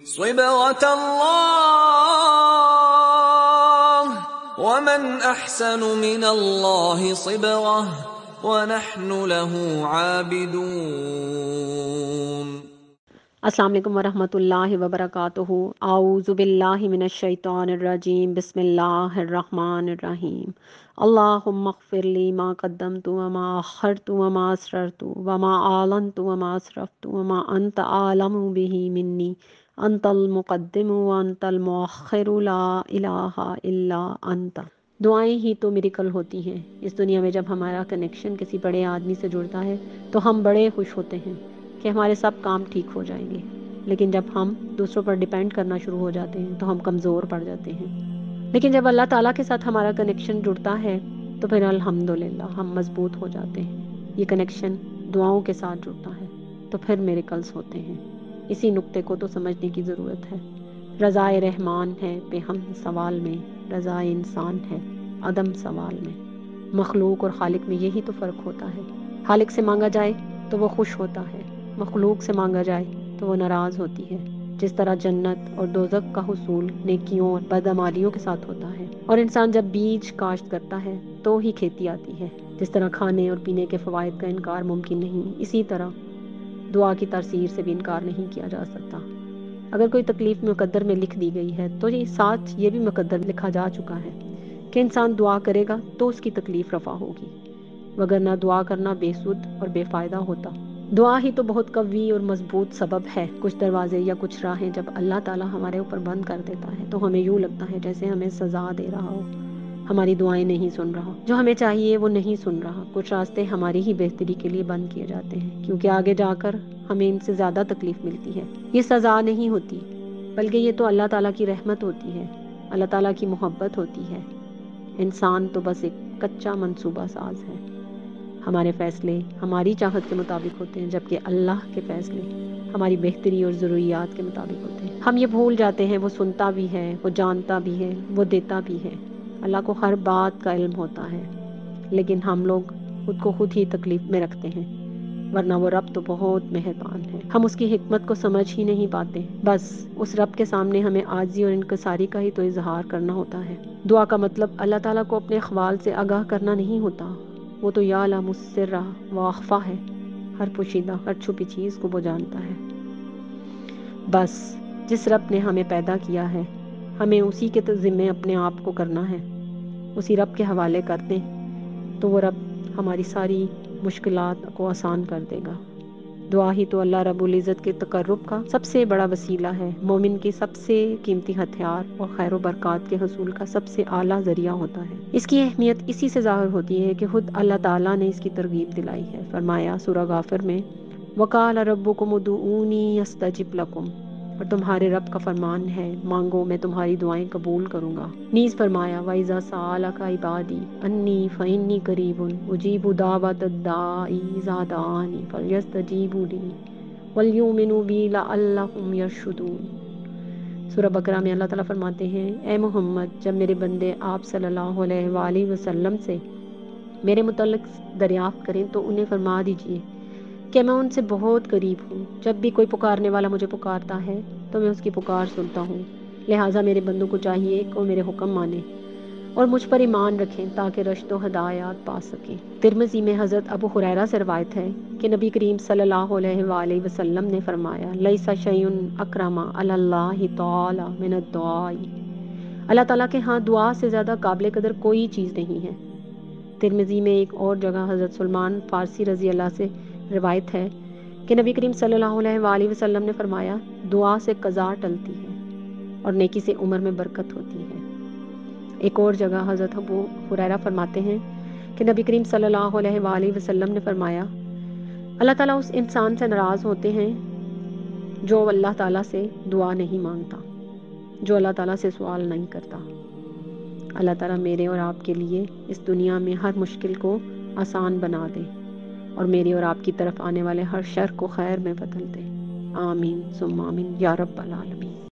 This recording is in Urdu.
صبغة الله ومن أحسن من الله صبغة ونحن له عابدون۔ السلام علیکم ورحمۃ اللہ وبرکاتہ۔ اعوذ باللہ من الشیطان الرجیم، بسم اللہ الرحمن الرحیم۔ اللہم اغفر لی ما قدمت وما اخرت وما اسررت وما اعلنت وما اسرفت وما انت اعلم به منی، انت المقدم وانت المؤخر لا الہ الا انت۔ دعائیں ہی تو میریکل ہوتی ہیں۔ اس دنیا میں جب ہمارا کنیکشن کسی بڑے آدمی سے جڑتا ہے تو ہم بڑے خوش ہوتے ہیں کہ ہمارے سب کام ٹھیک ہو جائیں گے، لیکن جب ہم دوسروں پر ڈیپینڈ کرنا شروع ہو جاتے ہیں تو ہم کمزور پڑ جاتے ہیں۔ لیکن جب اللہ تعالیٰ کے ساتھ ہمارا کنیکشن جڑتا ہے تو پھر الحمدللہ ہم مضبوط ہو جاتے ہیں۔ یہ کنیکشن دعاؤں کے ساتھ جڑتا ہے تو پھر میریکلز ہوتے ہیں۔ اسی نقطے کو تو سمجھنے کی ضرورت ہے۔ رضائے رحمان ہے بے ہم سوال میں، رضائے انسان ہے عدم سوال میں۔ مخلوق اور خالق میں یہی تو فرق ہوتا ہے۔ خالق سے مانگا جائے تو وہ خوش ہوتا ہے، مخلوق سے مانگا جائے تو وہ ناراض ہوتی ہے۔ جس طرح جنت اور دوزخ کا حصول نیکیوں اور بدعمالیوں کے ساتھ ہوتا ہے، اور انسان جب بیج کاشت کرتا ہے تو ہی کھیتی آتی ہے۔ جس طرح کھانے اور پینے کے فوائد کا انکار ممکن نہیں، اسی طرح دعا کی تاثیر سے بھی انکار نہیں کیا جا سکتا۔ اگر کوئی تکلیف مقدر میں لکھ دی گئی ہے تو یہ ساتھ یہ بھی مقدر لکھا جا چکا ہے کہ انسان دعا کرے گا تو اس کی تکلیف رفع ہوگی، وگرنہ دعا کرنا بے سود اور بے فائدہ ہوتا۔ دعا ہی تو بہت قوی اور مضبوط سبب ہے۔ کچھ دروازے یا کچھ راہیں جب اللہ تعالیٰ ہمارے اوپر بند کر دیتا ہے تو ہمیں یوں لگتا ہے جیسے ہمیں سزا دے رہا ہو، ہماری دعائیں نہیں سن رہا، جو ہمیں چاہیے وہ نہیں سن رہا۔ کچھ راستے ہماری ہی بہتری کے لیے بند کیے جاتے ہیں کیونکہ آگے جا کر ہمیں ان سے زیادہ تکلیف ملتی ہے۔ یہ سزا نہیں ہوتی، بلکہ یہ تو اللہ تعالیٰ کی رحمت ہوتی ہے، اللہ تعالیٰ کی محبت ہوتی ہے۔ انسان تو بس ایک کچا منصوبہ ساز ہے۔ ہمارے فیصلے ہماری چاہت کے مطابق ہوتے ہیں، جبکہ اللہ کے فیصلے ہماری بہتری اور ضروریات کے مطابق ہوتے ہیں۔ ہم یہ بھول جاتے ہیں وہ سنتا بھی ہے، وہ جانتا بھی ہے، وہ دیتا بھی ہے۔ اللہ کو ہر بات کا علم ہوتا ہے، لیکن ہم لوگ خود کو خود ہی تکلیف میں رکھتے ہیں، ورنہ وہ رب تو بہت مہربان ہے۔ ہم اس کی حکمت کو سمجھ ہی نہیں پاتے۔ بس اس رب کے سامنے ہمیں عاجزی اور انکساری کا ہی تو اظہار کرنا ہوتا ہے۔ دعا کا مطلب اللہ تعالیٰ کو اپنے احوال سے آگاہ کرنا نہیں ہوتا۔ وہ تو یعلم السر و اخفی ہے، ہر پوشیدہ ہر چھپی چیز کو وہ جانتا ہے۔ بس جس رب نے ہمیں پیدا کیا ہے ہمیں اسی کے ذمے اپنے آپ کو کرنا ہے، اسی رب کے حوالے کر دیں تو وہ رب ہماری ساری مشکلات کو آسان کر دے گا۔ دعا ہی تو اللہ رب العزت کے تقرب کا سب سے بڑا وسیلہ ہے، مومن کی سب سے قیمتی ہتھیار اور خیر و برکات کے حصول کا سب سے اعلیٰ ذریعہ ہوتا ہے۔ اس کی اہمیت اسی سے ظاہر ہوتی ہے کہ خود اللہ تعالیٰ نے اس کی ترغیب دلائی ہے۔ فرمایا سورہ غافر میں، وَقَالَ رَبُّكُمُ ادْعُونِي أَسْتَجِبْ لَكُمْ، اور تمہارے رب کا فرمان ہے مانگو میں تمہاری دعائیں قبول کروں گا۔ نیز فرمایا وَإِذَا سَأَلَكَ عِبَادِي أَنِّي فَإِنِّي قَرِيبٌ أُجِيبُ دَعْوَةَ الدَّاعِ إِذَا دَعَانِ فَلْيَسْتَجِیبُوا لِی وَلْیُؤْمِنُوا بِی لَعَلَّهُمْ یَرْشُدُونَ۔ سورہ بقرہ میں اللہ تعالیٰ فرماتے ہیں، اے محمد جب میرے بندے آپ صلی اللہ علیہ وآلہ وسلم سے میرے متعلق دریافت کریں تو انہیں فرما دیجئے کہ میں ان سے بہت قریب ہوں، جب بھی کوئی پکارنے والا مجھے پکارتا ہے تو میں اس کی پکار سنتا ہوں، لہٰذا میرے بندوں کو چاہیے کہ وہ میرے حکم مانیں اور مجھ پر ایمان رکھیں تاکہ رشد و ہدایات پا سکیں۔ ترمذی میں حضرت ابو ہریرہ سے روایت ہے کہ نبی کریم صلی اللہ علیہ وآلہ وسلم نے فرمایا، لیس شیء اکرم علی اللہ تعالی من الدعاء، اللہ تعالیٰ کے ہاں دعا سے زیادہ قابل قدر کوئی چیز نہیں ہے۔ ترمذی میں ایک اور جگہ حضرت سلمان فارسی رضی اللہ سے روایت ہے کہ نبی کریم صلی اللہ علیہ وآلہ وسلم نے فرمایا، دعا سے قضا ٹلتی ہے اور نیکی سے عمر میں برکت ہوتی ہے۔ ایک اور جگہ حضرت ابو ہریرہ فرماتے ہیں کہ نبی کریم صلی اللہ علیہ وآلہ وسلم نے فرمایا، اللہ تعالیٰ اس انسان سے ناراض ہوتے ہیں جو اللہ تعالیٰ سے دعا نہیں مانگتا، جو اللہ تعالیٰ سے سوال نہیں کرتا۔ اللہ تعالیٰ میرے اور آپ کے لیے اس دنیا میں ہر مشکل کو آسان بنا دے اور میری اور آپ کی طرف آنے والے ہر شر کو خیر میں بدل دے۔ آمین ثم آمین یا رب العالمین۔